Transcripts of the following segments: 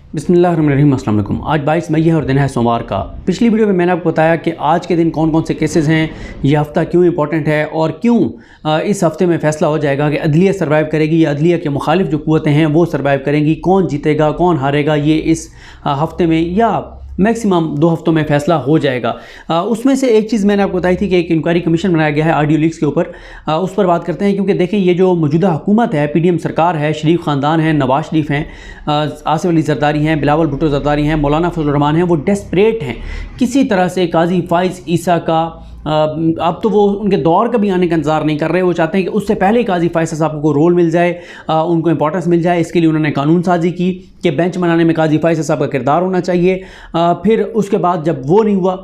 बिस्मिल्लाहिर्रहमानिर्रहीम। अस्सलाम वालेकुम। आज 22 मई है और दिन है सोमवार का। पिछली वीडियो में मैंने आपको बताया कि आज के दिन कौन कौन से केसेस हैं, ये हफ़्ता क्यों इंपॉर्टेंट है और क्यों इस हफ़्ते में फ़ैसला हो जाएगा कि अदलिया सर्वाइव करेगी या अदलिया के मुखालिफ जो क़ुव्वतें हैं वो सर्वाइव करेंगी, कौन जीतेगा कौन हारेगा, ये इस हफ़्ते में या मैक्सिमम 2 हफ्तों में फ़ैसला हो जाएगा। उसमें से एक चीज़ मैंने आपको बताई थी कि एक इंक्वायरी कमीशन बनाया गया है ऑडियो लीक्स के ऊपर। उस पर बात करते हैं क्योंकि देखें ये जो मौजूदा हुकूमत है, PDM सरकार है, शरीफ ख़ानदान है, नवाज शरीफ हैं, आसिफ अली जरदारी हैं, बिलावल भुट्टो जरदारी हैं, मौलाना फजल रहमान हैं, वो डेस्परेट हैं किसी तरह से काजी फ़ाइज़ ईसा का अब तो वो उनके दौर का भी आने का इंतज़ार नहीं कर रहे। वो चाहते हैं कि उससे पहले काजी फ़ाइज़ साहब को रोल मिल जाए, उनको इंपॉर्टेंस मिल जाए। इसके लिए उन्होंने कानून साजी की कि बेंच बनाने में काजी फ़ाइज़ साहब का किरदार होना चाहिए। फिर उसके बाद जब वो नहीं हुआ,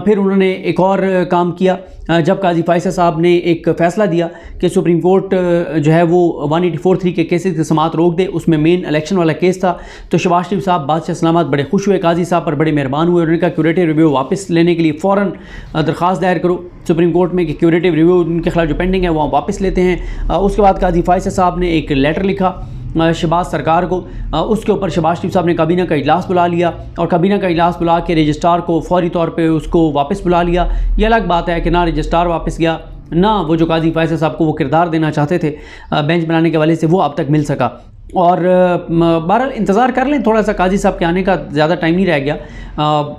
फिर उन्होंने एक और काम किया जब काजी फ़ाइज़ साहब ने एक फ़ैसला दिया कि सुप्रीम कोर्ट जो है वो 184(3) के केसेस की समाअत रोक दे। उसमें मेन इलेक्शन वाला केस था। तो शहबाज शरीफ साहब बादशाह सलामत बड़े खुश हुए, काजी साहब पर बड़े मेहरबान हुए। उन्होंने कहा क्यूरेटिव रिव्यू वापस लेने के लिए फ़ौरन दरख्वास्त दायर करो सुप्रीम कोर्ट में कि क्यूरेटिव रिव्यू उनके खिलाफ जो पेंडिंग है वो वापस लेते हैं। उसके बाद काजी फ़ाइज़ साहब ने एक लेटर लिखा शहबाज सरकार को। उसके ऊपर शहबाज शरीफ साहब ने काबीना का इजलास बुला लिया और काबीना का इजलास बुला के रजिस्ट्रार को फौरी तौर पे उसको वापस बुला लिया। ये अलग बात है कि ना रजिस्ट्रार वापस गया, ना वो जो काजी फ़ाइज़ साहब को वो किरदार देना चाहते थे बेंच बनाने के वाले से वो अब तक मिल सका। और बहरहाल इंतज़ार कर लें थोड़ा सा, काजी साहब के आने का ज़्यादा टाइम नहीं रह गया।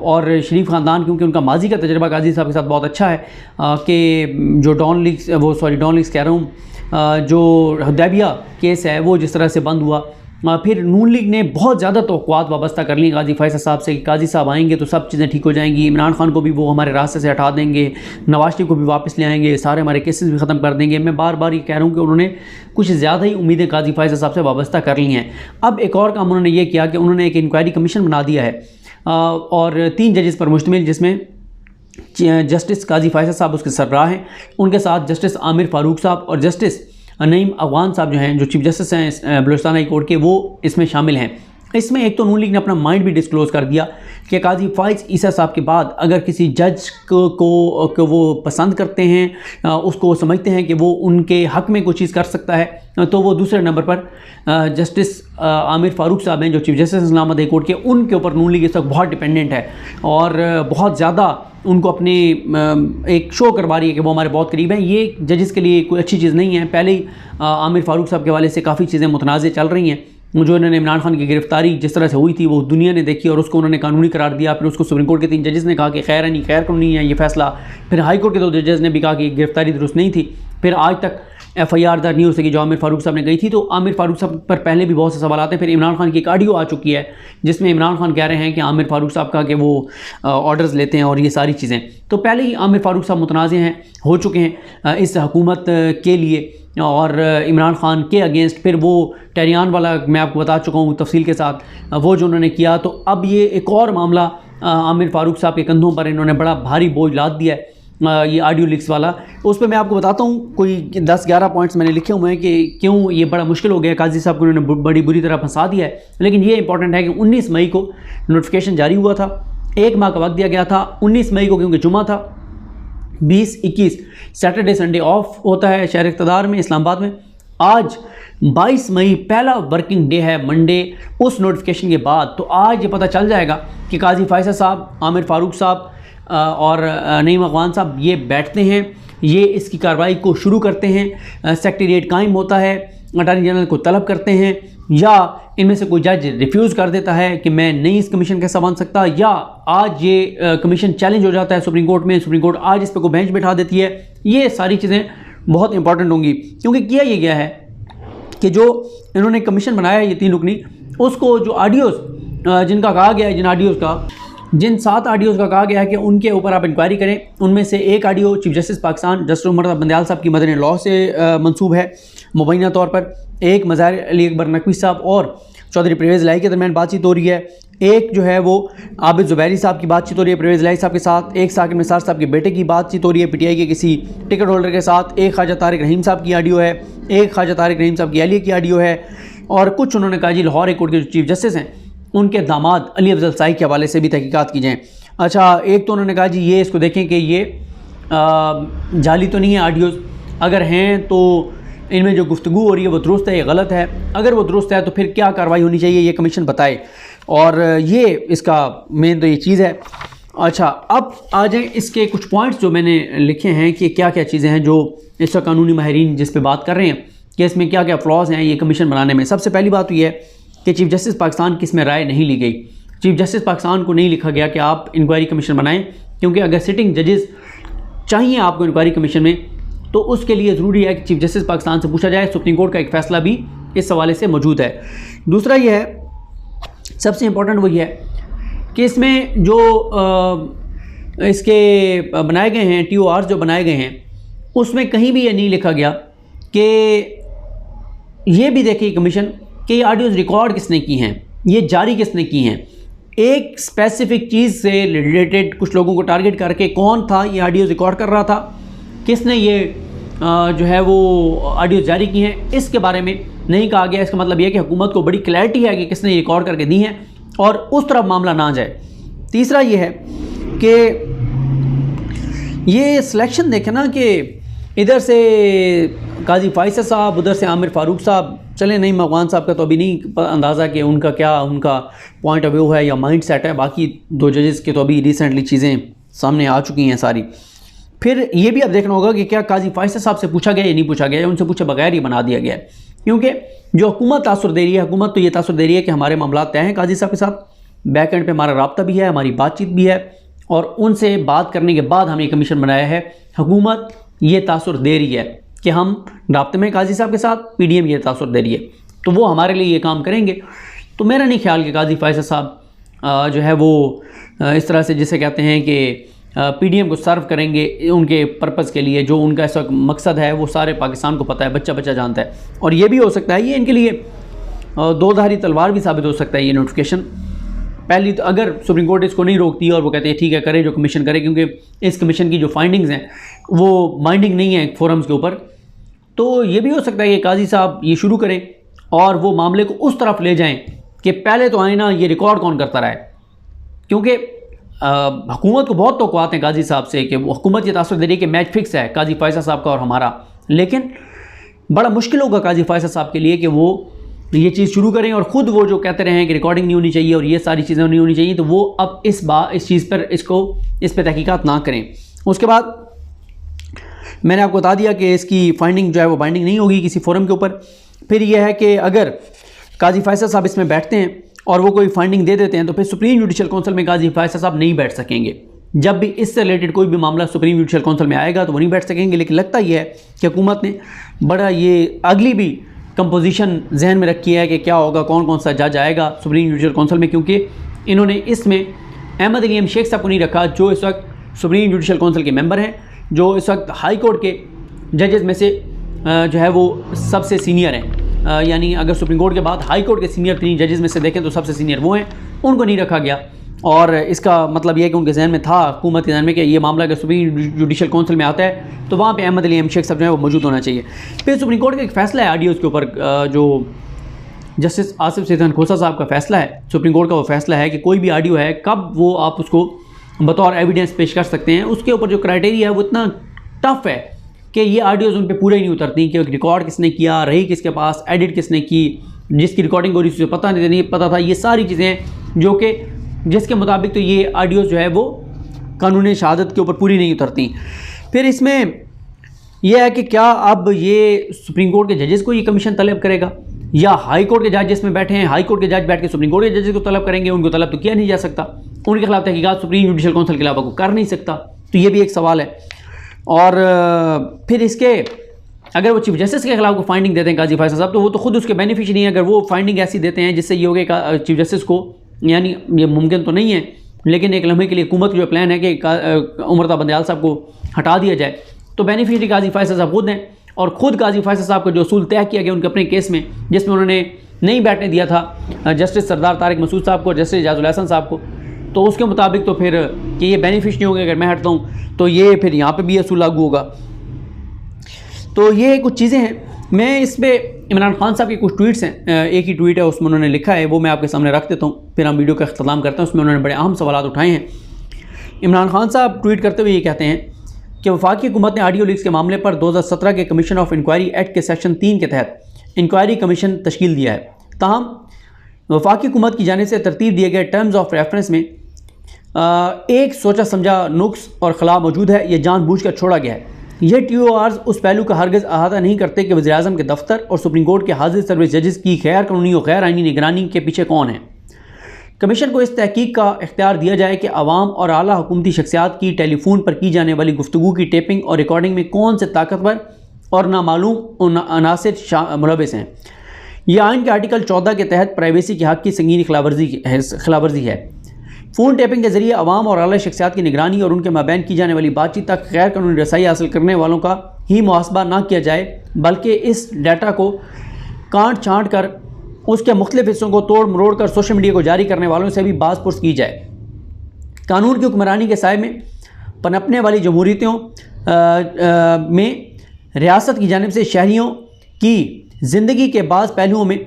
और शरीफ ख़ानदान क्योंकि उनका माजी का तजर्बा काजी साहब के साथ बहुत अच्छा है कि जो डॉन लीग्स कह रहा हूँ, जो हुदैबिया केस है वो जिस तरह से बंद हुआ, फिर नून लीग ने बहुत ज़्यादा तवक्कुआत वाबस्ता कर ली काजी फ़ाइज़ साहब से कि काजी साहब आएंगे तो सब चीज़ें ठीक हो जाएंगी, इमरान खान को भी वो हमारे रास्ते से हटा देंगे, नवाज शरीफ को भी वापस ले आएंगे, सारे हमारे केसेस भी ख़त्म कर देंगे। मैं बार बार ये कह रहा हूँ कि उन्होंने कुछ ज़्यादा ही उम्मीदें काजी फ़ाइज़ साहब से वाबस्ता कर ली हैं। अब एक और काम उन्होंने ये किया कि उन्होंने एक इंक्वायरी कमीशन बना दिया है और 3 जजेस पर मुश्तमिल, जिसमें जस्टिस काजी फ़ाइज़ साहब उसके सरबराह हैं, उनके साथ जस्टिस आमिर फ़ारूक साहब और जस्टिस नईम अफ़गान साहब जो हैं, जो चीफ जस्टिस हैं बलूचिस्तान हाई कोर्ट के, वो इसमें शामिल हैं। इसमें एक तो नून लीग ने अपना माइंड भी डिस्क्लोज़ कर दिया कि काजी फ़ाइज़ ईसा साहब के बाद अगर किसी जज को वो पसंद करते हैं, उसको समझते हैं कि वो उनके हक़ में कुछ चीज़ कर सकता है, तो वो दूसरे नंबर पर जस्टिस आमिर फ़ारूक साहब हैं जो chief justice Islamabad high court के, उनके ऊपर नून लीग इस वक्त बहुत डिपेंडेंट है और बहुत ज़्यादा उनको अपने एक शो करवा रही है कि वो हमारे बहुत करीब हैं। ये जजेस के लिए कोई अच्छी चीज़ नहीं है। पहले ही आमिर फ़ारूक साहब के हवाले से काफ़ी चीज़ें मुतनाज़ चल रही हैं। जो इन्होंने इमरान खान की गिरफ्तारी जिस तरह से हुई थी वो दुनिया ने देखी और उसको उन्होंने कानूनी करार दिया। फिर उसको सुप्रीम कोर्ट के 3 जजेस ने कहा कि खैर है नहीं, खैर कानूनी है ये फ़ैसला। फिर हाई कोर्ट के 2 जजेस ने भी कहा कि गिरफ्तारी दुरुस्त नहीं थी। फिर आज तक FIR दर्ज नहीं हो सकी जो आमिर फ़ारूक साहब ने गई थी। तो आमिर फ़ारूक साहब पर पहले भी बहुत से सवाल आते हैं। फिर इमरान खान की एक ऑडियो आ चुकी है जिसमें इमरान खान कह रहे हैं कि आमिर फ़ारूक साहब का कि वो ऑर्डर्स लेते हैं और ये सारी चीज़ें। तो पहले ही आमिर फ़ारूक साहब मुतनाज़े हैं, हो चुके हैं इस हुकूमत के लिए और इमरान खान के अगेंस्ट। फिर वो टेरियान वाला मैं आपको बता चुका हूँ तफसील के साथ, वो जो उन्होंने किया। तो अब ये एक और मामला आमिर फ़ारूक साहब के कंधों पर इन्होंने बड़ा भारी बोझ लाद दिया है, ये ऑडियो लीक्स वाला। उस पर मैं आपको बताता हूँ, कोई 10-11 पॉइंट्स मैंने लिखे हुए हैं कि क्यों ये बड़ा मुश्किल हो गया, काजी साहब को उन्होंने बड़ी बुरी तरह फंसा दिया है। लेकिन ये इंपॉर्टेंट है कि 19 मई को नोटिफिकेशन जारी हुआ था, 1 माह का वक्त दिया गया था। 19 मई को क्योंकि जुमा था, 20-21 सैटरडे संडे ऑफ होता है शहर इक़्तिदार में, इस्लामाबाद में। आज 22 मई पहला वर्किंग डे है, मंडे, उस नोटिफिकेशन के बाद। तो आज ये पता चल जाएगा कि काजी फ़ाइज़ साहब, आमिर फ़ारूक साहब और नईम अफ़गान साहब ये बैठते हैं, ये इसकी कार्रवाई को शुरू करते हैं, सेक्रेटेरिएट कायम होता है, अटॉर्नी जनरल को तलब करते हैं, या इनमें से कोई जज रिफ्यूज़ कर देता है कि मैं नहीं इस कमीशन कैसा बन सकता, या आज ये कमीशन चैलेंज हो जाता है सुप्रीम कोर्ट में, सुप्रीम कोर्ट आज इस पर को बेंच बैठा देती है। ये सारी चीज़ें बहुत इंपॉर्टेंट होंगी क्योंकि किया ये गया है कि जो इन्होंने कमीशन बनाया है ये 3 रुकनी, उसको जो ऑडियोज़ जिनका कहा गया है, जिन 7 ऑडियोज़ का कहा गया है कि उनके ऊपर आप इंक्वायरी करें, उनमें से एक audio chief justice Pakistan justice Umar Bandial साहब की मदर इन लॉ से मंसूब है मुबैना तौर पर। एक मज़ाहिर अली अकबर नकवी साहब और चौधरी परवेज़ इलाही के दरमियान बातचीत हो रही है। एक जो है वो आबिद ज़ुबैरी साहब की बातचीत हो रही है परवेज़ इलाही साहब के साथ। एक साकिब निसार साहब के बेटे की बातचीत हो रही है PTI के किसी टिकट होल्डर के साथ। एक ख्वाजा तारिक रहीम साहब की ऑडियो है, एक ख्वाजा तारिक रहीम साहब की अहलिया की ऑडियो है। और कुछ उन्होंने कहा जी लाहौर हाई कोर्ट के जो चीफ जस्टिस हैं उनके दामाद अली अफजल साई के हवाले से भी तहकीकात की जाएँ। अच्छा, एक तो उन्होंने कहा जी ये इसको देखें कि ये जाली तो नहीं है ऑडियोज़, अगर हैं तो इनमें जो गुफ्तगू हो रही है वो दुरुस्त है या गलत है, अगर वो दुरुस्त है तो फिर क्या कार्रवाई होनी चाहिए ये कमीशन बताए, और ये इसका मेन तो ये चीज़ है। अच्छा, अब आ जाए इसके कुछ पॉइंट्स जो मैंने लिखे हैं कि क्या क्या चीज़ें हैं जो इस वक्त कानूनी माहिरीन जिस पे बात कर रहे हैं कि इसमें क्या क्या फ्लॉज हैं ये कमीशन बनाने में। सबसे पहली बात तो ये है कि चीफ जस्टिस पाकिस्तान की इसमें राय नहीं ली गई। चीफ जस्टिस पाकिस्तान को नहीं लिखा गया कि आप इंक्वायरी कमीशन बनाएं, क्योंकि अगर सिटिंग जजेस चाहिए आपको इंक्वायरी कमीशन में तो उसके लिए ज़रूरी है कि चीफ जस्टिस पाकिस्तान से पूछा जाए। सुप्रीम कोर्ट का एक फ़ैसला भी इस हवाले से मौजूद है। दूसरा ये है, सबसे इम्पोर्टेंट वो ये है कि इसमें जो इसके बनाए गए हैं TORs जो बनाए गए हैं उसमें कहीं भी ये नहीं लिखा गया कि ये भी देखिए कमीशन कि ये ऑडियोज़ रिकॉर्ड किसने की हैं, ये जारी किसने की हैं। एक स्पेसिफिक चीज़ से रिलेटेड कुछ लोगों को टारगेट करके कौन था ये ऑडियोज़ रिकॉर्ड कर रहा था, किसने ये जो है वो ऑडियो जारी की हैं, इसके बारे में नहीं कहा गया। इसका मतलब यह कि हुकूमत को बड़ी क्लैरिटी है कि किसने ये रिकॉर्ड करके दी हैं और उस तरफ मामला ना जाए। तीसरा ये है कि ये सिलेक्शन देखें ना कि इधर से काजी फाइसद साहब, उधर से आमिर फ़ारूक साहब, चले नहीं मकवान साहब का तो अभी नहीं अंदाज़ा कि उनका क्या उनका पॉइंट ऑफ व्यू है या माइंड सेट है। बाकी 2 जजेस के तो अभी रिसेंटली चीज़ें सामने आ चुकी हैं सारी। फिर ये भी अब देखना होगा कि क्या काजी फाइसद साहब से पूछा गया या नहीं पूछा गया, या उनसे पूछे बगैर ही बना दिया गया है। क्योंकि जो हुकूमत तासुर दे रही है, हुकूमत तो ये तासुर दे रही है कि हमारे मामला तय हैं काजी साहब के साथ, बैक एंड पे हमारा राब्ता भी है, हमारी बातचीत भी है, और उनसे बात करने के बाद हम ये कमीशन बनाया है। हुकूमत ये तासुर दे रही है कि हम राब्ते में काजी साहब के साथ, PDM ये तासुर दे रही है, तो वो हमारे लिए ये काम करेंगे। तो मेरा नहीं ख्याल कि काजी फाइसद साहब जो है वो इस तरह से जिसे कहते हैं कि PDM को सर्व करेंगे उनके पर्पज़ के लिए, जो उनका इस वक्त मकसद है वो सारे पाकिस्तान को पता है, बच्चा बच्चा जानता है। और ये भी हो सकता है ये इनके लिए दो-धारी तलवार भी साबित हो सकता है ये नोटिफिकेशन। पहली तो अगर सुप्रीम कोर्ट इसको नहीं रोकती और वो कहते हैं ठीक है करें जो कमीशन करे, क्योंकि इस कमीशन की जो फाइंडिंग्स हैं वो बाइंडिंग नहीं है फोरम्स के ऊपर, तो ये भी हो सकता है कि काजी साहब ये शुरू करें और वो मामले को उस तरफ ले जाएं कि पहले तो आए ना ये रिकॉर्ड कौन करता रहा है। क्योंकि हुकूमत को बहुत तौक़ुआत हैं काजी साहब से कि हुकूमत ये तासुर दे रही है कि मैच फिक्स है काजी फाइसद साहब का और हमारा, लेकिन बड़ा मुश्किल होगा काजी फाइसद साहब के लिए कि वो ये चीज़ शुरू करें और ख़ुद वो जो कहते रहे हैं कि रिकॉर्डिंग नहीं होनी चाहिए और ये सारी चीज़ें नहीं होनी चाहिए, तो वो अब इस चीज़ पर इस पर तहकीकात ना करें। उसके बाद मैंने आपको बता दिया कि इसकी फाइंडिंग जो है वो बाइंडिंग नहीं होगी किसी फोरम के ऊपर। फिर यह है कि अगर काजी फाइसद साहब इसमें बैठते हैं और वो कोई फाइंडिंग दे देते हैं तो फिर सुप्रीम जुडिशल काउंसिल में काजी फाइसद साहब नहीं बैठ सकेंगे। जब भी इससे रिलेटेड कोई भी मामला सुप्रीम जुडिशल काउंसिल में आएगा तो वो नहीं बैठ सकेंगे। लेकिन लगता यह है कि हुकूमत ने बड़ा ये अगली भी कंपोजिशन जहन में रखी है कि क्या होगा, कौन कौन सा जज आएगा सुप्रीम जुडिशल काउंसिल में, क्योंकि इन्होंने इसमें अहमद अली शेख साहब को नहीं रखा जो इस वक्त सुप्रीम जुडिशल काउंसिल के मेंबर हैं, जो इस वक्त हाई कोर्ट के जजेस में से जो है वो सबसे सीनियर हैं। यानी अगर सुप्रीम कोर्ट के बाद हाई कोर्ट के सीनियर 3 जजेस में से देखें तो सबसे सीनियर वो हैं, उनको नहीं रखा गया। और इसका मतलब यह है कि उनके जहन में था, हुकूमत के जहन में, कि ये मामला अगर सुप्रीम जुडिशल काउंसिल में आता है तो वहाँ पे अहमद अली शेख साहब जो है वो मौजूद होना चाहिए। फिर सुप्रीम कोर्ट का एक फ़ैसला है ऑडियोज़ के ऊपर, जो जस्टिस आसिफ सैयद खोसा साहब का फ़ैसला है, सुप्रीम कोर्ट का वो फ़ैसला है कि कोई भी ऑडियो है कब वो आप उसको बतौर एविडेंस पेश कर सकते हैं। उसके ऊपर जो क्राइटेरिया है वो इतना टफ़ है कि ये ऑडियोज़ उन पर पूरे ही नहीं उतरती कि रिकॉर्ड किसने किया, रही किसके पास, एडिट किसने की, जिसकी रिकॉर्डिंग हो रही उसे पता नहीं पता था, ये सारी चीज़ें जो कि जिसके मुताबिक तो ये ऑडियोज़ जो है वो कानून शहादत के ऊपर पूरी नहीं उतरती। फिर इसमें यह है कि क्या अब ये सुप्रीम कोर्ट के जजेस को ये कमीशन तलब करेगा या हाई कोर्ट के जज जिसमें बैठे हैं, हाई कोर्ट के जज बैठ के सुप्रीम कोर्ट के जजेस को तलब करेंगे। उनको तलब तो किया नहीं जा सकता, उनके खिलाफ तहकीकात सुप्रीम जुडिशल काउंसिल के अलावा को कर नहीं सकता, तो ये भी एक सवाल है। और फिर इसके अगर वो चीफ जस्टिस के खिलाफ को फाइंडिंग देते हैं काजी फाइसद साहब, तो वो तो खुद उसके बेनिफिशियरी हैं। अगर वो फाइंडिंग ऐसी देते हैं जिससे ये हो गया चीफ जस्टिस को, यानी ये मुमकिन तो नहीं है लेकिन एक लम्हे के लिए हुकूमत का जो प्लान है कि उमरता बंदयाल साहब को हटा दिया जाए, तो बेनिफिशियरी काजी फाइसद साहब खुद हैं। और ख़ुद काजी फाइसद साहब का जो असूल तय किया गया उनके अपने केस में, जिसमें उन्होंने नहीं बैठने दिया था जस्टिस सरदार तारिक मसूद साहब को, जस्टिस एजाजुल हसन साहब को, तो उसके मुताबिक तो फिर कि ये बेनिफिशियरी होंगे अगर मैं हटता हूँ तो ये फिर यहाँ पे भी असूल लागू होगा। तो ये कुछ चीज़ें हैं। मैं इस पर इमरान खान साहब के कुछ ट्वीट्स हैं, एक ही ट्वीट है उसमें उन्होंने लिखा है, वो मैं आपके सामने रख देता हूँ, फिर हम वीडियो का अख्ताम करते हैं। उसमें उन्होंने बड़े अहम सवाल उठाए हैं। इमरान खान साहब ट्वीट करते हुए ये कहते हैं कि वफाकी हुकूमत ने ऑडियो लीक्स के मामले पर 2017 के कमीशन ऑफ इंक्वायरी एक्ट के सेक्शन 3 के तहत इंक्वायरी कमीशन तश्कील दिया है। ताहम वफाकी हुकूमत की जानिब से तरतीब दिए गए टर्म्स ऑफ रेफरेंस में एक सोचा समझा नुक्स और खला मौजूद है। यह जानबूझकर छोड़ा गया है। ये TORs उस पहलू का हरगिज़ अहाता नहीं करते कि वज़ीर-ए-आज़म के दफ्तर और सुप्रीम कोर्ट के हाजिर सर्विस जजेस की गैर कानूनी और गैर आइनी निगरानी के पीछे कौन है। कमीशन को इस तहकीक का इख्तियार दिया जाए कि अवाम और आला हुकूमती शख्सियात की टेलीफोन पर की जाने वाली गुफ्तगू की टेपिंग और रिकॉर्डिंग में कौन से ताकतवर और नामालूम अनासिर मुलविस हैं। यह आइन के आर्टिकल 14 के तहत प्राइवेसी के हक़ की संगीन खिलाफवर्जी है। फ़ोन टेपिंग के ज़रिए अवाम और आला शख्सियात की निगरानी और उनके माबैन की जाने वाली बातचीत तक गैर कानूनी रसाई हासिल करने वालों का ही मुहासबा ना किया जाए, बल्कि इस डाटा को काट छाँट कर उसके मुख्तलिफ हिस्सों को तोड़ मरोड़ कर सोशल मीडिया को जारी करने वालों से भी बाज़पुर्स की जाए। कानून की हुक्मरानी के साए में पनपने वाली जमहूरियतों में रियासत की जानिब से शहरियों की ज़िंदगी के बाज़ पहलुओं में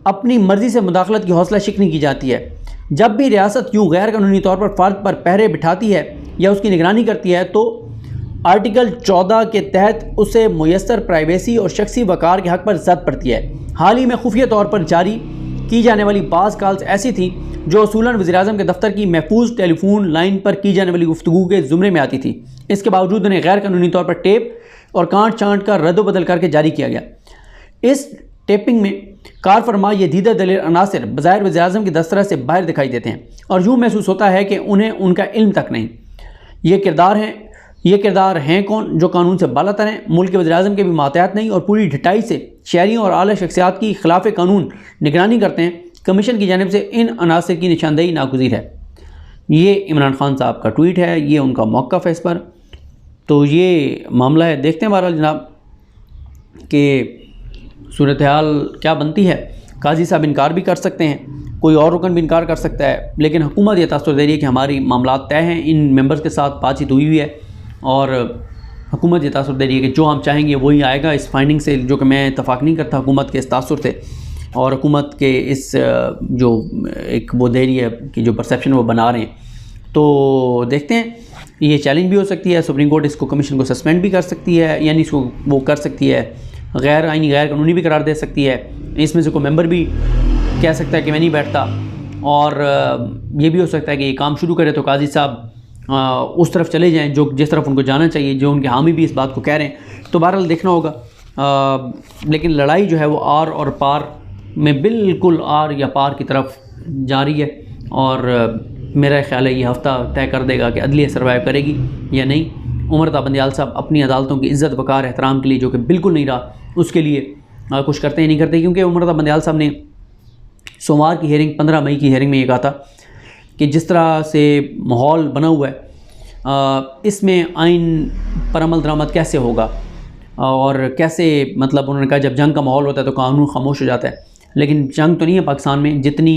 अपनी मर्ज़ी से मुदाखलत की हौसला शिकनी की जाती है। जब भी रियासत यूँ गैर कानूनी तौर पर फ़र्द पर पहरे बिठाती है या उसकी निगरानी करती है तो आर्टिकल 14 के तहत उसे मुयस्सर प्राइवेसी और शख्सी वक़ार के हक़ पर ज़द पड़ती है। हाल ही में खुफिया तौर पर जारी की जाने वाली बाज़ कॉल्स ऐसी थी जो असूलन वज़ीर-ए-आज़म के दफ्तर की महफूज टेलीफोन लाइन पर की जाने वाली गुफ्तगू के ज़ुमरे में आती थी। इसके बावजूद उन्हें गैर कानूनी तौर पर टेप और काट छाँट कर रद्द-बदल करके जारी किया गया। इस टेपिंग में कार फरमा ये दीदा दलेर अनासिर बज़ाहिर वज़ीर-ए-आज़म की दस्तरा से बाहर दिखाई देते हैं और यूँ महसूस होता है कि उन्हें उनका इल्म तक नहीं। ये किरदार हैं कौन जो कानून से बालातर हैं, मुल्क के वज़ीर-ए-आज़म के भी मातहत नहीं और पूरी ढिठाई से शहरियों और आला शख्सियात की खिलाफ कानून निगरानी करते हैं। कमीशन की जानिब से इन अनासिर की निशानदेही नागुज़ीर है। ये इमरान खान साहब का ट्वीट है, ये उनका मौक़िफ़ है इस पर। तो ये मामला है, देखते हैं बहरहाल जनाब कि सूरत हाल क्या बनती है। काजी साहब इनकार भी कर सकते हैं, कोई और रुकन भी इनकार कर सकता है, लेकिन हुकूमत ये तासुर दे रही है कि हमारी मामला तय हैं। इन मेंबर्स के साथ बातचीत हुई है और हुकूमत ये तासुर दे रही है कि जो हम चाहेंगे वही आएगा। इस फाइंडिंग से जो कि मैं इत्तफाक नहीं करता हुकूमत के इस तासुर से और हुकूमत के इस जो एक वो दे रही है कि जो परसेप्शन वो बना रहे हैं। तो देखते हैं, ये चैलेंज भी हो सकती है। सुप्रीम कोर्ट इसको कमीशन को सस्पेंड भी कर सकती है, यानी इसको वो कर सकती है गैर आइनी गैर कानूनी भी करार दे सकती है। इसमें से कोई मेंबर भी कह सकता है कि मैं नहीं बैठता और ये भी हो सकता है कि ये काम शुरू करे तो काजी साहब उस तरफ चले जाएं जो जिस तरफ उनको जाना चाहिए, जो उनके हामी भी इस बात को कह रहे हैं। तो बहरहाल देखना होगा। लेकिन लड़ाई जो है वो आर और पार में बिल्कुल आर या पार की तरफ जा रही है और मेरा ख्याल है ये हफ़्ता तय कर देगा कि अदलिया सर्वाइव करेगी या नहीं। उमर बंदियाल साहब अपनी अदालतों की इज़्ज़त वक़ार एहतराम के लिए जो कि बिल्कुल नहीं रहा, उसके लिए कुछ करते ही नहीं करते। क्योंकि उमर बंदियाल साहब ने सोमवार की हेयरिंग 15 मई की हेयरिंग में ये कहा था कि जिस तरह से माहौल बना हुआ है इसमें आइन पर अमल दरामद कैसे होगा और कैसे, मतलब उन्होंने कहा जब जंग का माहौल होता है तो कानून खामोश हो जाता है, लेकिन जंग तो नहीं है पाकिस्तान में। जितनी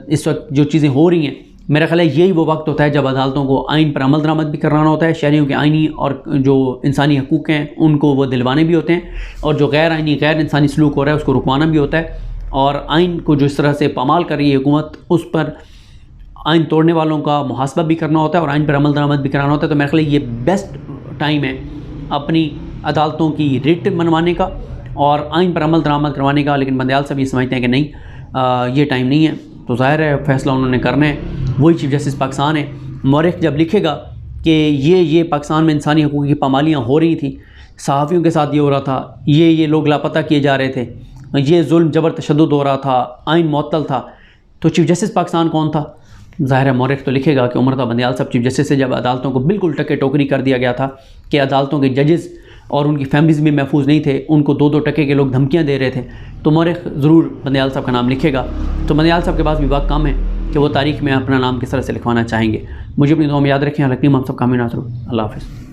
इस वक्त जो चीज़ें हो रही हैं, मेरा ख्याल है यही वो वक्त होता है जब अदालतों को आइन पर अमल दरामद भी कराना होता है, शहरियों के आइनी और जो इंसानी हकूक़ हैं उनको वो दिलवाने भी होते हैं, और जो गैर आइनी गैर इंसानी सलूक हो रहा है उसको रुकवाना भी होता है। और आइन को जो इस तरह से पामाल कर रही है हुकूमत, उस पर आइन तोड़ने वालों का मुहासबा भी करना होता है और आइन पर अमल दरामद भी कराना होता है। तो मेरे ख्याल ये बेस्ट टाइम है अपनी अदालतों की रिट मनवाने का और आइन पर अमल दरामद करवाने का। लेकिन बंदियाल साहब ये समझते हैं कि नहीं, ये टाइम नहीं है। तो ज़ाहिर है फैसला उन्होंने करना है, वही चीफ जस्टिस पाकिस्तान है। मौरख जब लिखेगा कि ये पाकिस्तान में इंसानी हकूक़ की पामालियाँ हो रही थी, सहाफ़ियों के साथ ये हो रहा था, ये लोग लापता किए जा रहे थे, ये जुल्म जबर तशद्दुद हो रहा था, आइन मुअत्तल था, तो चीफ जस्टिस पाकिस्तान कौन था? ज़ाहिर है मौरख तो लिखेगा कि उमर बंदियाल साहब चीफ जस्टिस से जब अदालतों को बिल्कुल टके टोकरी कर दिया गया था कि अदालतों के जजेस और उनकी फैमिलीज़ भी महफूज नहीं थे, उनको 2-2 टके के लोग धमकियाँ दे रहे थे, तो मौरख ज़रूर बंदियाल साहब का नाम लिखेगा। तो बंदियाल साहब के पास भी वक्त कम है कि वो तारीख़ में अपना नाम किस तरह से लिखवाना चाहेंगे। मुझे अपनी दुआ में याद रखें। हम सब कामयाब। अल्लाह हाफ़िज़।